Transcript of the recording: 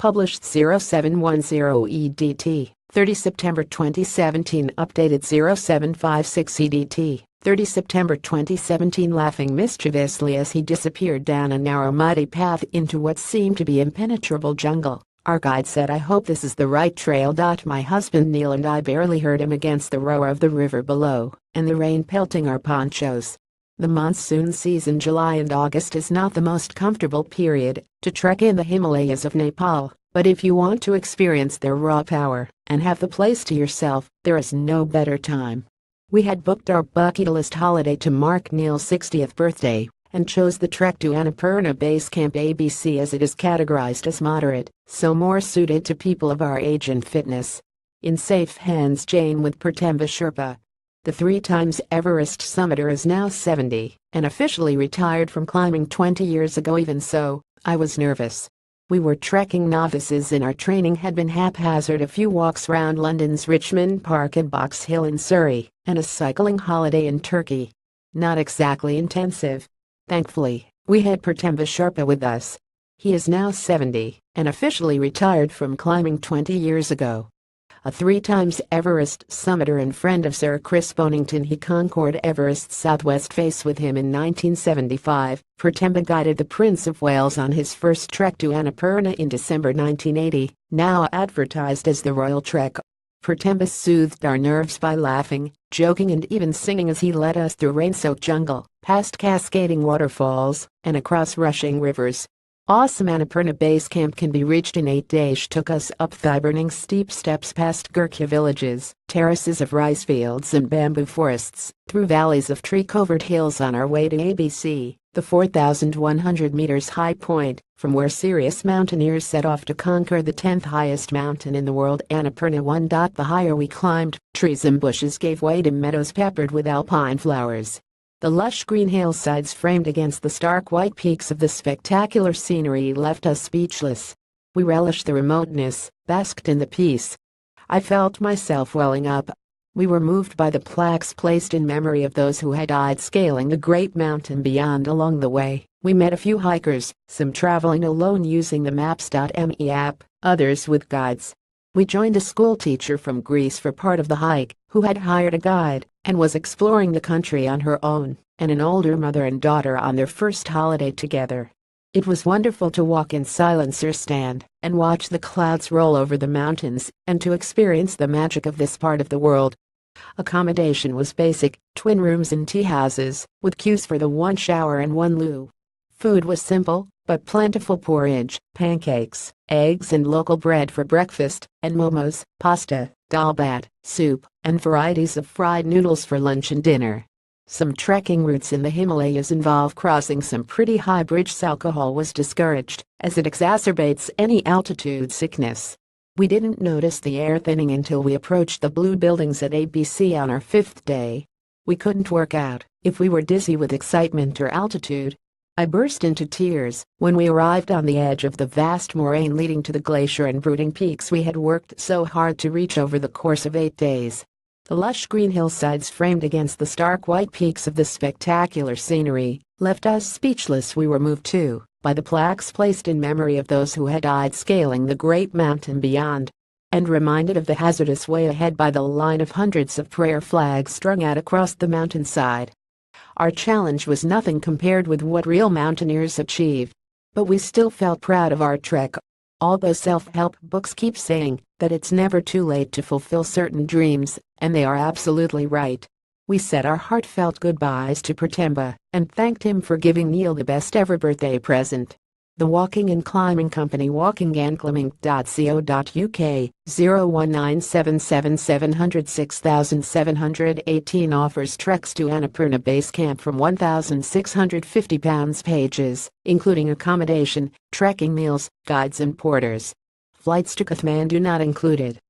Published 0710 EDT, 30 September 2017. Updated 0756 EDT, 30 September 2017. Laughing mischievously as he disappeared down a narrow muddy path into what seemed to be impenetrable jungle. Our guide said, "I hope this is the right trail." My husband Neil and I barely heard him against the roar of the river below, and the rain pelting our ponchos. The monsoon season, July and August, is not the most comfortable period to trek in the Himalayas of Nepal, but if you want to experience their raw power and have the place to yourself, there is no better time. We had booked our bucket list holiday to mark Neil's 60th birthday and chose the trek to Annapurna Base Camp ABC as it is categorized as moderate, so more suited to people of our age and fitness. In safe hands, Jane with Pratemba Sherpa. The 3-times Everest summiter is now 70 and officially retired from climbing 20 years ago. Even so, I was nervous. We were trekking novices and our training had been haphazard: a few walks round London's Richmond Park and Box Hill in Surrey, and a cycling holiday in Turkey. Not exactly intensive. Thankfully, we had Pratemba Sherpa with us. He is now 70 and officially retired from climbing 20 years ago. A 3-times Everest summiter and friend of Sir Chris Bonington, he conquered Everest's southwest face with him in 1975. Pratemba guided the Prince of Wales on his first trek to Annapurna in December 1980, now advertised as the Royal Trek. Pratemba soothed our nerves by laughing, joking and even singing as he led us through rain-soaked jungle, past cascading waterfalls, and across rushing rivers. Awesome. Annapurna Base Camp can be reached in 8 days. Took us up thigh-burning steep steps past Gurkha villages, terraces of rice fields and bamboo forests, through valleys of tree-covered hills on our way to ABC, the 4,100 meters high point, from where serious mountaineers set off to conquer the 10th highest mountain in the world, Annapurna 1. The higher we climbed, trees and bushes gave way to meadows peppered with alpine flowers. The lush green hillsides framed against the stark white peaks of the spectacular scenery left us speechless. We relished the remoteness, basked in the peace. I felt myself welling up. We were moved by the plaques placed in memory of those who had died scaling the great mountain beyond. Along the way, we met a few hikers, some traveling alone using the Maps.me app, others with guides. We joined a school teacher from Greece for part of the hike, who had hired a guide and was exploring the country on her own, and an older mother and daughter on their first holiday together. It was wonderful to walk in silence or stand and watch the clouds roll over the mountains and to experience the magic of this part of the world. Accommodation was basic, twin rooms and tea houses, with queues for the one shower and one loo. Food was simple, but plentiful: porridge, pancakes, eggs and local bread for breakfast, and momos, pasta, dal bhat, soup, and varieties of fried noodles for lunch and dinner. Some trekking routes in the Himalayas involve crossing some pretty high bridges. Alcohol was discouraged, as it exacerbates any altitude sickness. We didn't notice the air thinning until we approached the blue buildings at ABC on our 5th day. We couldn't work out if we were dizzy with excitement or altitude. I burst into tears when we arrived on the edge of the vast moraine leading to the glacier and brooding peaks we had worked so hard to reach over the course of 8 days. The lush green hillsides framed against the stark white peaks of the spectacular scenery left us speechless. We were moved too by the plaques placed in memory of those who had died scaling the great mountain beyond, and reminded of the hazardous way ahead by the line of hundreds of prayer flags strung out across the mountainside. Our challenge was nothing compared with what real mountaineers achieve, but we still felt proud of our trek. Although self-help books keep saying that it's never too late to fulfill certain dreams, and they are absolutely right, we said our heartfelt goodbyes to Pratemba and thanked him for giving Neil the best ever birthday present. The Walking and Climbing Company, walkingandclimbing.co.uk, 01977706718, offers treks to Annapurna Base Camp from £1,650 pages, including accommodation, trekking meals, guides and porters. Flights to Kathmandu not included.